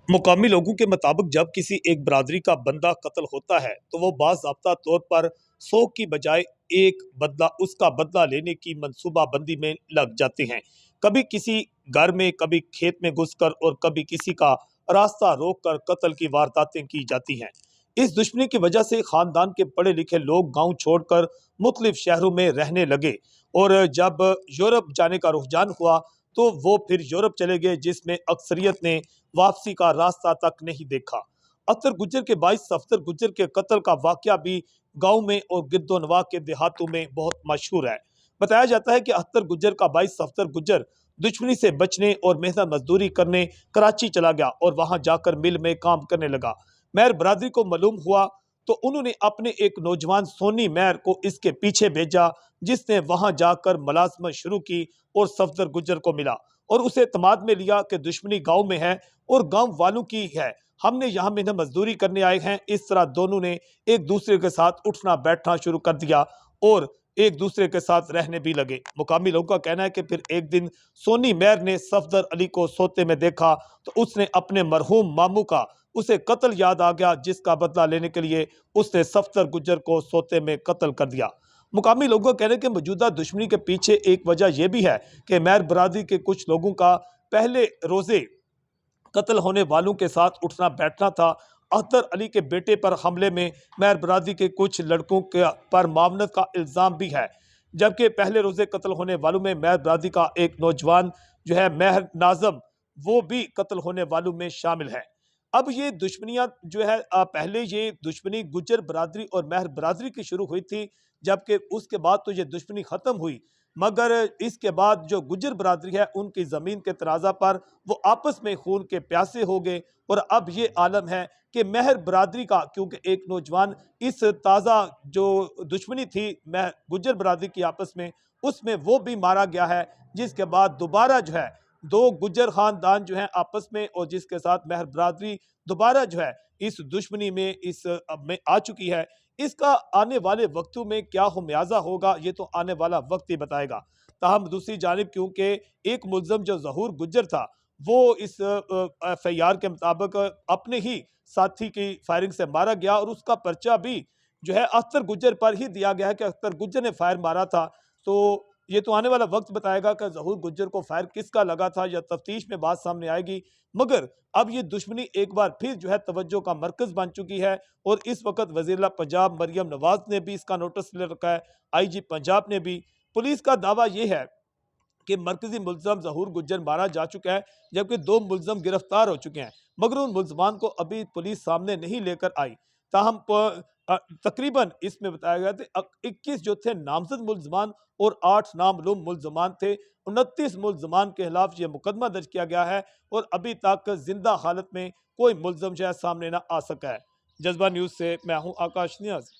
मुकामी लोगों के मुताबिक जब किसी एक बरादरी का बंदा कत्ल होता है तो वो बाज़ाब्ता तौर पर 100 की बजाय उसका बदला लेने की मंसूबाबंदी में लग जाते हैं। कभी किसी घर में, कभी खेत में घुसकर और कभी किसी का रास्ता रोक कर कत्ल की वारदातें की जाती हैं। इस दुश्मनी की वजह से खानदान के पढ़े लिखे लोग गांव छोड़कर मुख्तलिफ शहरों में रहने लगे और जब यूरोप जाने का रुझान हुआ तो वो फिर यूरोप चले गए, जिसमें अक्सरियत ने वापसी का रास्ता तक नहीं देखा। अख्तर गुज्जर के 22 अख्तर गुज्जर के कत्ल का वाकया भी गांव में और गिरदोनवा के देहातों में बहुत मशहूर है। बताया जाता है कि अख्तर गुज्जर का 22 अख्तर गुज्जर दुश्मनी से बचने और मेहनत मजदूरी करने कराची चला गया और वहां जाकर मिल में काम करने लगा। मेहर बरादरी को मालूम हुआ तो उन्होंने अपने एक नौजवान सोनी मेहर को इसके पीछे भेजा, जिसने वहां जाकर मुलाजमत शुरू की और सफदर गुज्जर को मिला और उसे एतमाद में लिया कि दुश्मनी गांव में है और गांव वालों की है, हमने यहाँ मेहनत मजदूरी करने आए हैं। इस तरह दोनों ने एक दूसरे के साथ उठना बैठना शुरू कर दिया और एक दूसरे के साथ रहने भी लगे। मुकामी लोगों का कहना है कि फिर एक दिन सोनी मेहर ने सफदर अली को सोते में देखा तो उसने अपने मरहूम मामू का उसे कत्ल याद आ गया, जिसका बदला लेने के लिए उसने सफदर गुज्जर को सोते में कत्ल कर दिया। मुकामी लोगों का कहना है कि मौजूदा दुश्मनी के पीछे एक वजह यह भी है कि मेहर बरादरी के कुछ लोगों का पहले रोजे कत्ल होने वालों के साथ उठना बैठना था। अख्तर अली के बेटे पर हमले में मेहर बरादरी के कुछ लड़कों के पर मावनत का इल्ज़ाम भी है, जबकि पहले रोजे कत्ल होने वालों में मेहर बरादरी का एक नौजवान जो है मेहर नाजम, वो भी कत्ल होने वालों में शामिल है। अब ये दुश्मनियां जो है पहले ये दुश्मनी गुज्जर बरादरी और मेहर बरादरी की शुरू हुई थी, जबकि उसके बाद तो ये दुश्मनी ख़त्म हुई, मगर इसके बाद जो गुज्जर बरादरी है उनकी ज़मीन के तनाज़ा पर वो आपस में खून के प्यासे हो गए और अब ये आलम है कि मेहर बरादरी का, क्योंकि एक नौजवान इस ताज़ा जो दुश्मनी थी गुज्जर बरादरी की आपस में, उसमें वो भी मारा गया है, जिसके बाद दोबारा जो है दो गुज्जर खानदान जो है आपस में और जिसके साथ मेहर बरादरी दोबारा जो है इस दुश्मनी में में आ चुकी है। इसका आने वाले वक्तों में क्या खमियाजा होगा ये तो आने वाला वक्त ही बताएगा। ताहम दूसरी जानिब क्योंकि एक मुल्ज़म जो ज़हूर गुज्जर था वो इस एफआईआर के मुताबिक अपने ही साथी की फायरिंग से मारा गया और उसका पर्चा भी जो है अख्तर गुज्जर पर ही दिया गया है कि अख्तर गुज्जर ने फायर मारा था। तो ये तो आने वाला वक्त बताएगा कि ज़हूर गुज्जर को फायर किसका लगा था या तफ्तीश में बात सामने आएगी। मगर अब ये दुश्मनी एक बार फिर जो है तवज्जो का मरकज बन चुकी है और इस वक्त वज़ीर पंजाब मरियम नवाज ने भी इसका नोटिस ले रखा है, IG पंजाब ने भी। पुलिस का दावा यह है कि मरकजी मुल्ज़म ज़हूर गुज्जर मारा जा चुका है, जबकि 2 मुल्ज़म गिरफ्तार हो चुके हैं, मगर उन मुल्ज़मान को अभी पुलिस सामने नहीं लेकर आई। ताहम तकरीबन इसमें बताया गया था 21 जो थे नामजद मुल्ज़मान और 8 नामलूम मुल्ज़मान थे। 29 मुल्ज़मान के खिलाफ ये मुकदमा दर्ज किया गया है और अभी तक जिंदा हालत में कोई मुल्ज़म जो है सामने ना आ सका है। जज्बा न्यूज़ से मैं हूँ आकाश नियाज़।